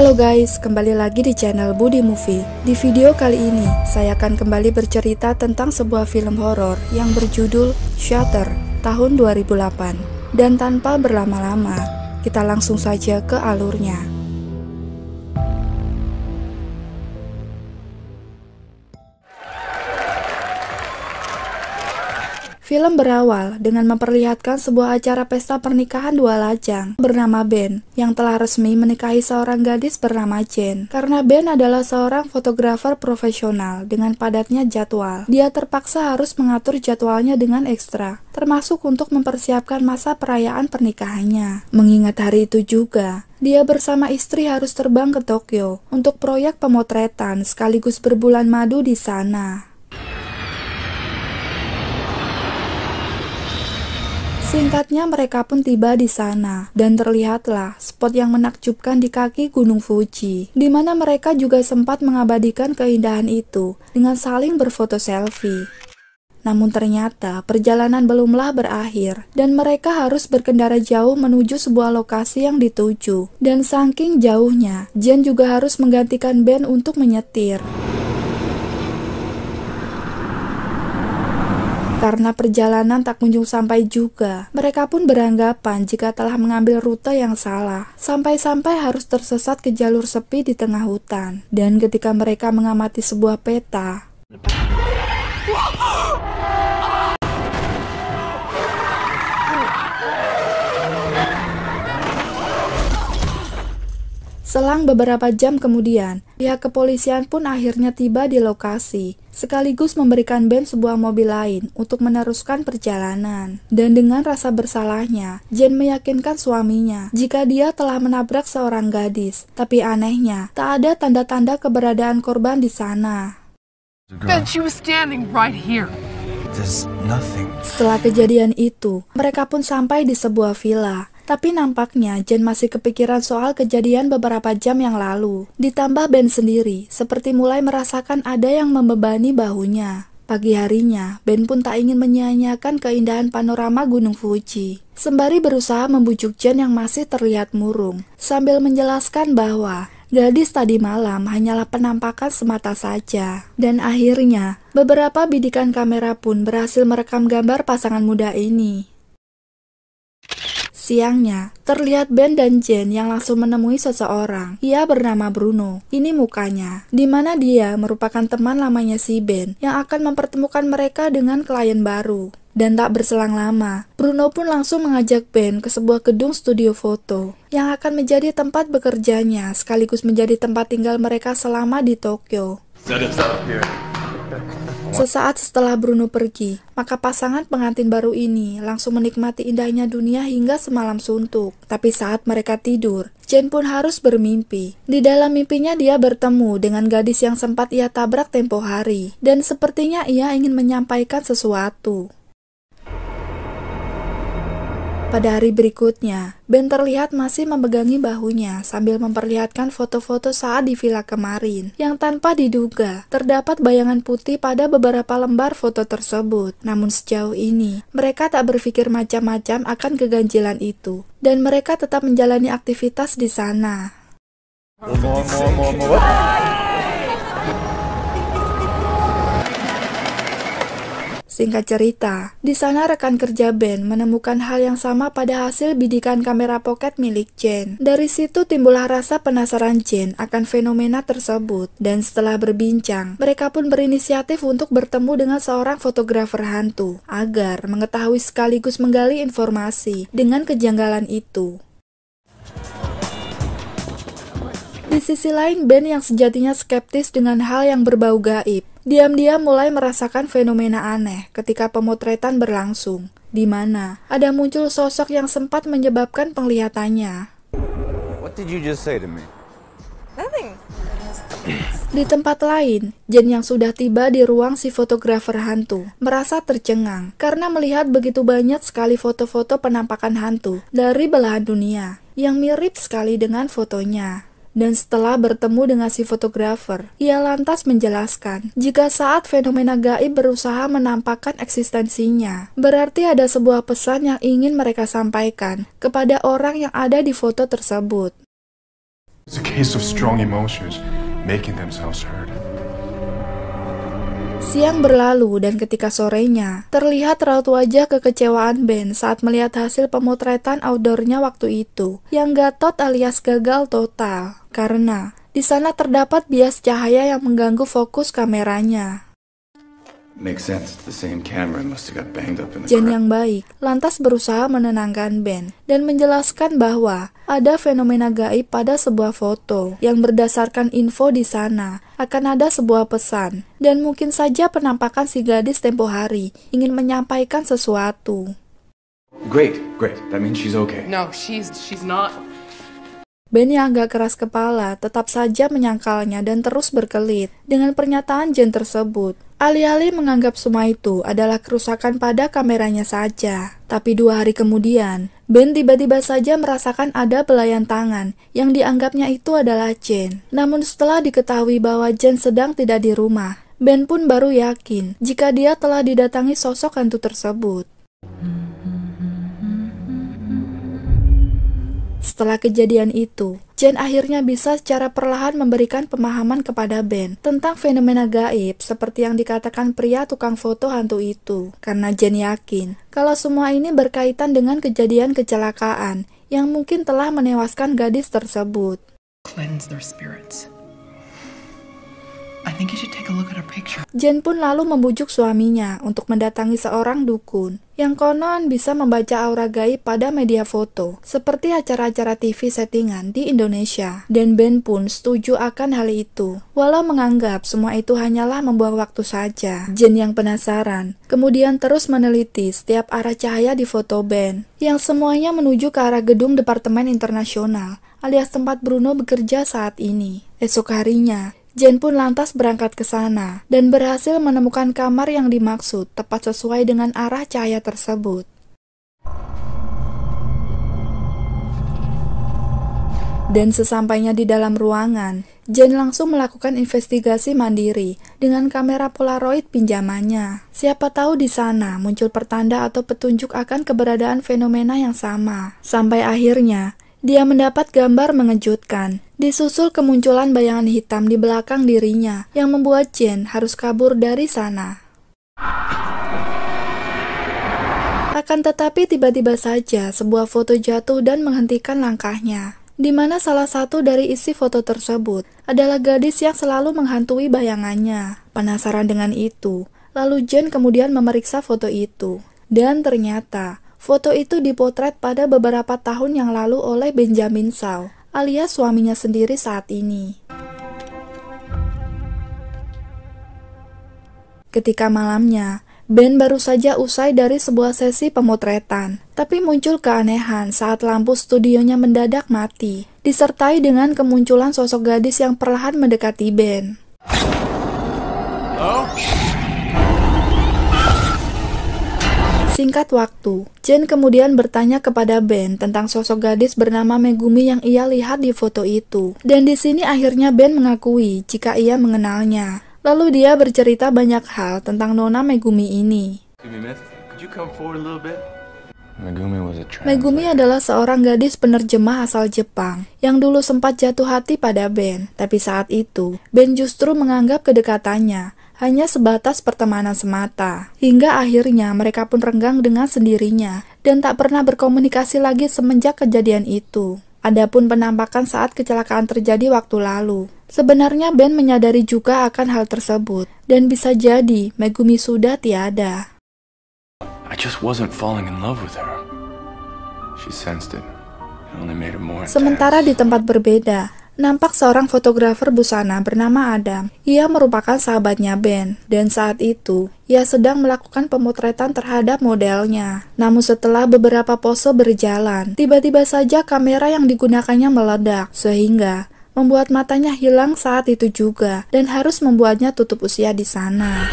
Halo guys, kembali lagi di channel Budi Movie. Di video kali ini, saya akan kembali bercerita tentang sebuah film horor yang berjudul Shutter tahun 2008. Dan tanpa berlama-lama, kita langsung saja ke alurnya. Film berawal dengan memperlihatkan sebuah acara pesta pernikahan dua lajang bernama Ben yang telah resmi menikahi seorang gadis bernama Jen. Karena Ben adalah seorang fotografer profesional dengan padatnya jadwal, dia terpaksa harus mengatur jadwalnya dengan ekstra, termasuk untuk mempersiapkan masa perayaan pernikahannya. Mengingat hari itu juga, dia bersama istri harus terbang ke Tokyo untuk proyek pemotretan sekaligus berbulan madu di sana. Singkatnya, mereka pun tiba di sana, dan terlihatlah spot yang menakjubkan di kaki Gunung Fuji, di mana mereka juga sempat mengabadikan keindahan itu dengan saling berfoto selfie. Namun ternyata perjalanan belumlah berakhir, dan mereka harus berkendara jauh menuju sebuah lokasi yang dituju. Dan saking jauhnya, Jen juga harus menggantikan Ben untuk menyetir. Karena perjalanan tak kunjung sampai juga, mereka pun beranggapan jika telah mengambil rute yang salah, sampai-sampai harus tersesat ke jalur sepi di tengah hutan. Dan ketika mereka mengamati sebuah peta, selang beberapa jam kemudian, pihak kepolisian pun akhirnya tiba di lokasi, sekaligus memberikan Ben sebuah mobil lain untuk meneruskan perjalanan. Dan dengan rasa bersalahnya, Jen meyakinkan suaminya jika dia telah menabrak seorang gadis. Tapi anehnya, tak ada tanda-tanda keberadaan korban di sana. Ben, she was standing right here. There's nothing. Setelah kejadian itu, mereka pun sampai di sebuah villa. Tapi nampaknya Jen masih kepikiran soal kejadian beberapa jam yang lalu. Ditambah Ben sendiri, seperti mulai merasakan ada yang membebani bahunya. Pagi harinya, Ben pun tak ingin menyia-nyiakan keindahan panorama Gunung Fuji. Sembari berusaha membujuk Jen yang masih terlihat murung, sambil menjelaskan bahwa gadis tadi malam hanyalah penampakan semata saja. Dan akhirnya, beberapa bidikan kamera pun berhasil merekam gambar pasangan muda ini. Siangnya, terlihat Ben dan Jen yang langsung menemui seseorang. Ia bernama Bruno. Ini mukanya, di mana dia merupakan teman lamanya si Ben yang akan mempertemukan mereka dengan klien baru. Dan tak berselang lama, Bruno pun langsung mengajak Ben ke sebuah gedung studio foto yang akan menjadi tempat bekerjanya sekaligus menjadi tempat tinggal mereka selama di Tokyo. Sesaat setelah Bruno pergi, maka pasangan pengantin baru ini langsung menikmati indahnya dunia hingga semalam suntuk. Tapi saat mereka tidur, Jen pun harus bermimpi. Di dalam mimpinya dia bertemu dengan gadis yang sempat ia tabrak tempo hari, dan sepertinya ia ingin menyampaikan sesuatu. Pada hari berikutnya, Ben terlihat masih memegangi bahunya sambil memperlihatkan foto-foto saat di villa kemarin, yang tanpa diduga terdapat bayangan putih pada beberapa lembar foto tersebut. Namun sejauh ini, mereka tak berpikir macam-macam akan keganjilan itu, dan mereka tetap menjalani aktivitas di sana. Singkat cerita, di sana rekan kerja Ben menemukan hal yang sama pada hasil bidikan kamera pocket milik Jen. Dari situ timbullah rasa penasaran Jen akan fenomena tersebut. Dan setelah berbincang, mereka pun berinisiatif untuk bertemu dengan seorang fotografer hantu agar mengetahui sekaligus menggali informasi dengan kejanggalan itu. Di sisi lain, Ben yang sejatinya skeptis dengan hal yang berbau gaib, diam-diam mulai merasakan fenomena aneh ketika pemotretan berlangsung, di mana ada muncul sosok yang sempat menyebabkan penglihatannya. What did you just say to me? Nothing. Di tempat lain, Jen yang sudah tiba di ruang si fotografer hantu merasa tercengang karena melihat begitu banyak sekali foto-foto penampakan hantu dari belahan dunia yang mirip sekali dengan fotonya. Dan setelah bertemu dengan si fotografer, ia lantas menjelaskan jika saat fenomena gaib berusaha menampakkan eksistensinya, berarti ada sebuah pesan yang ingin mereka sampaikan kepada orang yang ada di foto tersebut. It's a case of strong emotions making themselves heard. Siang berlalu dan ketika sorenya, terlihat raut wajah kekecewaan Ben saat melihat hasil pemotretan outdoornya waktu itu, yang gatot alias gagal total, karena di sana terdapat bias cahaya yang mengganggu fokus kameranya. Makes sense. The same camera must have got banged up in the Jen crack. yang baik lantas berusaha menenangkan Ben dan menjelaskan bahwa ada fenomena gaib pada sebuah foto yang berdasarkan info di sana akan ada sebuah pesan dan mungkin saja penampakan si gadis tempo hari ingin menyampaikan sesuatu. Great. That means she's okay. No, she's not. Ben yang agak keras kepala tetap saja menyangkalnya dan terus berkelit dengan pernyataan Jen tersebut. Alih-alih menganggap semua itu adalah kerusakan pada kameranya saja. Tapi 2 hari kemudian, Ben tiba-tiba saja merasakan ada belayan tangan yang dianggapnya itu adalah Jen. Namun setelah diketahui bahwa Jen sedang tidak di rumah, Ben pun baru yakin jika dia telah didatangi sosok hantu tersebut. Setelah kejadian itu, Jen akhirnya bisa secara perlahan memberikan pemahaman kepada Ben tentang fenomena gaib seperti yang dikatakan pria tukang foto hantu itu. Karena Jen yakin kalau semua ini berkaitan dengan kejadian kecelakaan yang mungkin telah menewaskan gadis tersebut. Cleanse their spirits. I think you should take a look at her picture. Jen pun lalu membujuk suaminya untuk mendatangi seorang dukun yang konon bisa membaca aura gaib pada media foto seperti acara-acara TV settingan di Indonesia. Dan Ben pun setuju akan hal itu, walau menganggap semua itu hanyalah membuang waktu saja. Jen yang penasaran kemudian terus meneliti setiap arah cahaya di foto Ben yang semuanya menuju ke arah gedung Departemen Internasional alias tempat Bruno bekerja saat ini. Esok harinya, Jen pun lantas berangkat ke sana dan berhasil menemukan kamar yang dimaksud tepat sesuai dengan arah cahaya tersebut. Dan sesampainya di dalam ruangan, Jen langsung melakukan investigasi mandiri dengan kamera Polaroid pinjamannya. Siapa tahu di sana muncul pertanda atau petunjuk akan keberadaan fenomena yang sama. Sampai akhirnya, dia mendapat gambar mengejutkan, disusul kemunculan bayangan hitam di belakang dirinya yang membuat Jen harus kabur dari sana. Akan tetapi tiba-tiba saja sebuah foto jatuh dan menghentikan langkahnya, di mana salah satu dari isi foto tersebut adalah gadis yang selalu menghantui bayangannya. Penasaran dengan itu, lalu Jen kemudian memeriksa foto itu, dan ternyata foto itu dipotret pada beberapa tahun yang lalu oleh Benjamin Shaw, alias suaminya sendiri saat ini. Ketika malamnya, Ben baru saja usai dari sebuah sesi pemotretan, tapi muncul keanehan saat lampu studionya mendadak mati, disertai dengan kemunculan sosok gadis yang perlahan mendekati Ben. Singkat waktu, Jen kemudian bertanya kepada Ben tentang sosok gadis bernama Megumi yang ia lihat di foto itu. Dan di sini akhirnya Ben mengakui jika ia mengenalnya. Lalu dia bercerita banyak hal tentang Nona Megumi ini. Megumi adalah seorang gadis penerjemah asal Jepang yang dulu sempat jatuh hati pada Ben. Tapi saat itu, Ben justru menganggap kedekatannya hanya sebatas pertemanan semata. Hingga akhirnya mereka pun renggang dengan sendirinya dan tak pernah berkomunikasi lagi semenjak kejadian itu. Adapun penampakan saat kecelakaan terjadi waktu lalu, sebenarnya Ben menyadari juga akan hal tersebut dan bisa jadi Megumi sudah tiada. I just wasn't falling in love with her. She sensed it. It only made it more intense. Sementara di tempat berbeda, nampak seorang fotografer busana bernama Adam. Ia merupakan sahabatnya Ben, dan saat itu, ia sedang melakukan pemotretan terhadap modelnya. Namun setelah beberapa pose berjalan, tiba-tiba saja kamera yang digunakannya meledak, sehingga membuat matanya hilang saat itu juga, dan harus membuatnya tutup usia di sana.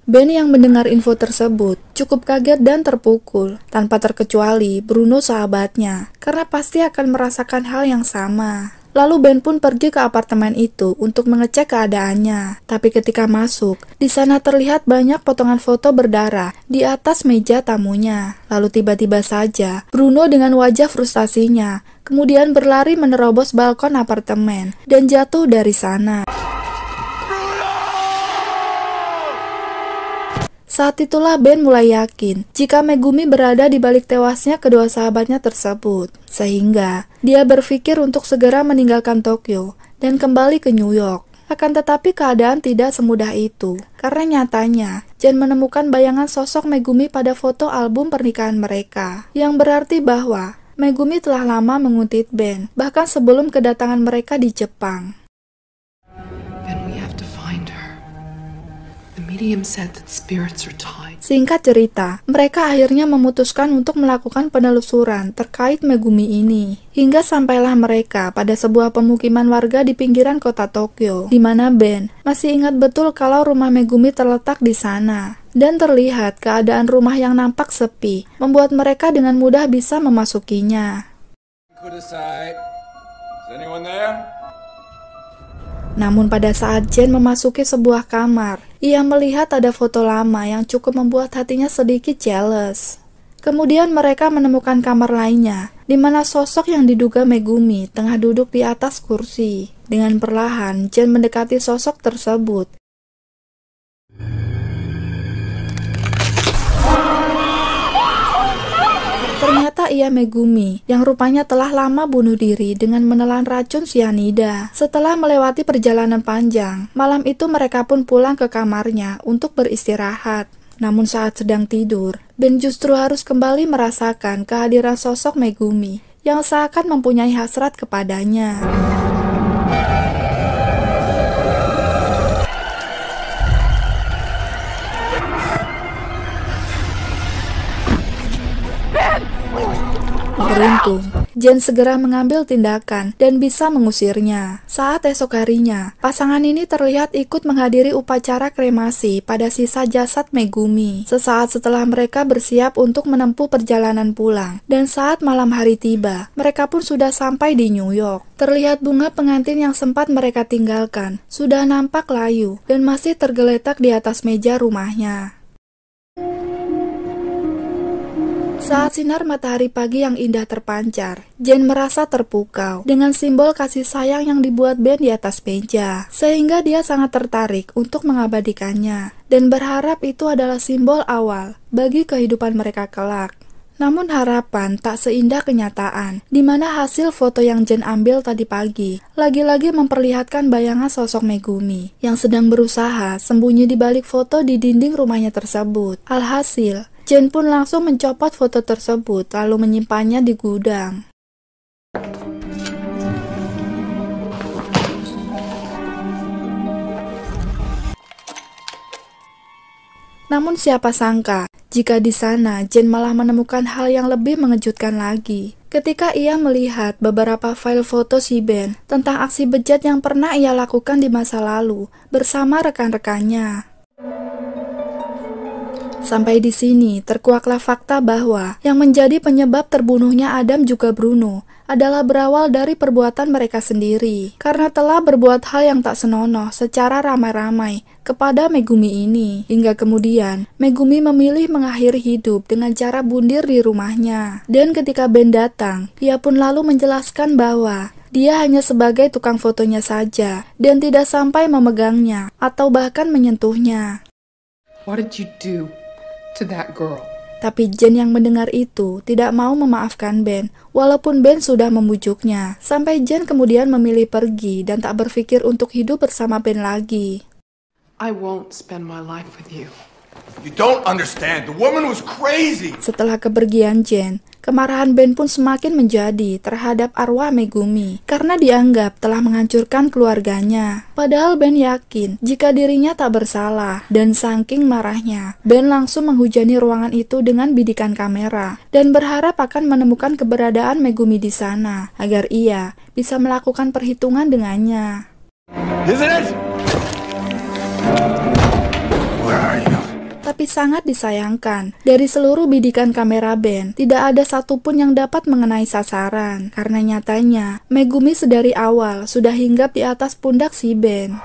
Ben yang mendengar info tersebut cukup kaget dan terpukul, tanpa terkecuali Bruno sahabatnya, karena pasti akan merasakan hal yang sama. Lalu Ben pun pergi ke apartemen itu untuk mengecek keadaannya. Tapi ketika masuk, di sana terlihat banyak potongan foto berdarah di atas meja tamunya. Lalu tiba-tiba saja, Bruno dengan wajah frustasinya kemudian berlari menerobos balkon apartemen dan jatuh dari sana. Saat itulah Ben mulai yakin jika Megumi berada di balik tewasnya kedua sahabatnya tersebut. Sehingga dia berpikir untuk segera meninggalkan Tokyo dan kembali ke New York. Akan tetapi keadaan tidak semudah itu. Karena nyatanya, Jen menemukan bayangan sosok Megumi pada foto album pernikahan mereka. Yang berarti bahwa Megumi telah lama menguntit Ben, bahkan sebelum kedatangan mereka di Jepang. Then we have to find her. The medium said that spirits are tied. Singkat cerita, mereka akhirnya memutuskan untuk melakukan penelusuran terkait Megumi ini. Hingga sampailah mereka pada sebuah pemukiman warga di pinggiran kota Tokyo, di mana Ben masih ingat betul kalau rumah Megumi terletak di sana. Dan terlihat keadaan rumah yang nampak sepi, membuat mereka dengan mudah bisa memasukinya. Namun pada saat Jen memasuki sebuah kamar, ia melihat ada foto lama yang cukup membuat hatinya sedikit jealous. Kemudian mereka menemukan kamar lainnya, di mana sosok yang diduga Megumi tengah duduk di atas kursi. Dengan perlahan, Jen mendekati sosok tersebut. Ternyata ia Megumi, yang rupanya telah lama bunuh diri dengan menelan racun sianida. Setelah melewati perjalanan panjang, malam itu mereka pun pulang ke kamarnya untuk beristirahat. Namun saat sedang tidur, Ben justru harus kembali merasakan kehadiran sosok Megumi, yang seakan mempunyai hasrat kepadanya. Beruntung, Jen segera mengambil tindakan dan bisa mengusirnya. Saat esok harinya, pasangan ini terlihat ikut menghadiri upacara kremasi pada sisa jasad Megumi. Sesaat setelah mereka bersiap untuk menempuh perjalanan pulang, dan saat malam hari tiba, mereka pun sudah sampai di New York. Terlihat bunga pengantin yang sempat mereka tinggalkan sudah nampak layu dan masih tergeletak di atas meja rumahnya. Saat sinar matahari pagi yang indah terpancar, Jen merasa terpukau dengan simbol kasih sayang yang dibuat Ben di atas meja, sehingga dia sangat tertarik untuk mengabadikannya dan berharap itu adalah simbol awal bagi kehidupan mereka kelak. Namun harapan tak seindah kenyataan, di mana hasil foto yang Jen ambil tadi pagi lagi-lagi memperlihatkan bayangan sosok Megumi yang sedang berusaha sembunyi di balik foto di dinding rumahnya tersebut. Alhasil, Jen pun langsung mencopot foto tersebut lalu menyimpannya di gudang. Namun siapa sangka, jika di sana Jen malah menemukan hal yang lebih mengejutkan lagi. Ketika ia melihat beberapa file foto si Ben tentang aksi bejat yang pernah ia lakukan di masa lalu bersama rekan-rekannya. Sampai di sini terkuaklah fakta bahwa yang menjadi penyebab terbunuhnya Adam juga Bruno adalah berawal dari perbuatan mereka sendiri, karena telah berbuat hal yang tak senonoh secara ramai-ramai kepada Megumi ini. Hingga kemudian Megumi memilih mengakhiri hidup dengan cara bundir di rumahnya. Dan ketika Ben datang, ia pun lalu menjelaskan bahwa dia hanya sebagai tukang fotonya saja dan tidak sampai memegangnya atau bahkan menyentuhnya. What did you do to that girl? Tapi Jen yang mendengar itu tidak mau memaafkan Ben, walaupun Ben sudah membujuknya. Sampai Jen kemudian memilih pergi dan tak berpikir untuk hidup bersama Ben lagi. I won't spend my life with you. You don't understand. The woman was crazy. Setelah kepergian Jen, kemarahan Ben pun semakin menjadi terhadap arwah Megumi karena dianggap telah menghancurkan keluarganya. Padahal Ben yakin jika dirinya tak bersalah, dan saking marahnya, Ben langsung menghujani ruangan itu dengan bidikan kamera dan berharap akan menemukan keberadaan Megumi di sana agar ia bisa melakukan perhitungan dengannya. Isn't it? Where are you? tapi sangat disayangkan. Dari seluruh bidikan kamera Ben, tidak ada satupun yang dapat mengenai sasaran, karena nyatanya Megumi sedari awal sudah hinggap di atas pundak si Ben.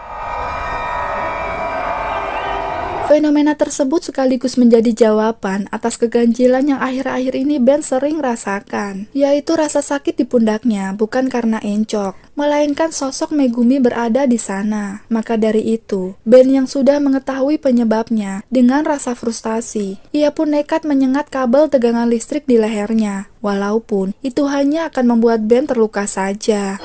Fenomena tersebut sekaligus menjadi jawaban atas keganjilan yang akhir-akhir ini Ben sering rasakan, yaitu rasa sakit di pundaknya bukan karena encok, melainkan sosok Megumi berada di sana. Maka dari itu, Ben yang sudah mengetahui penyebabnya, dengan rasa frustasi, ia pun nekat menyengat kabel tegangan listrik di lehernya, walaupun itu hanya akan membuat Ben terluka saja.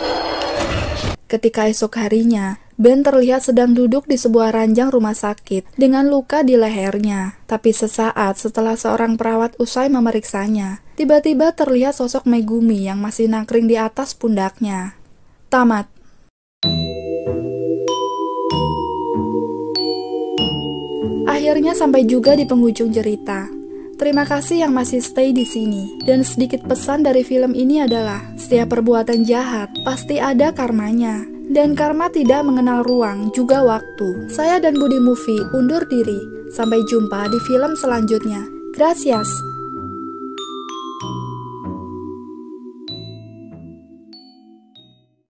Ketika esok harinya, Ben terlihat sedang duduk di sebuah ranjang rumah sakit dengan luka di lehernya. Tapi sesaat setelah seorang perawat usai memeriksanya, tiba-tiba terlihat sosok Megumi yang masih nangkring di atas pundaknya. Tamat. Akhirnya sampai juga di penghujung cerita. Terima kasih yang masih stay di sini. Dan sedikit pesan dari film ini adalah, setiap perbuatan jahat pasti ada karmanya. Dan karma tidak mengenal ruang juga waktu. Saya dan Budi Movie undur diri. Sampai jumpa di film selanjutnya. Gracias.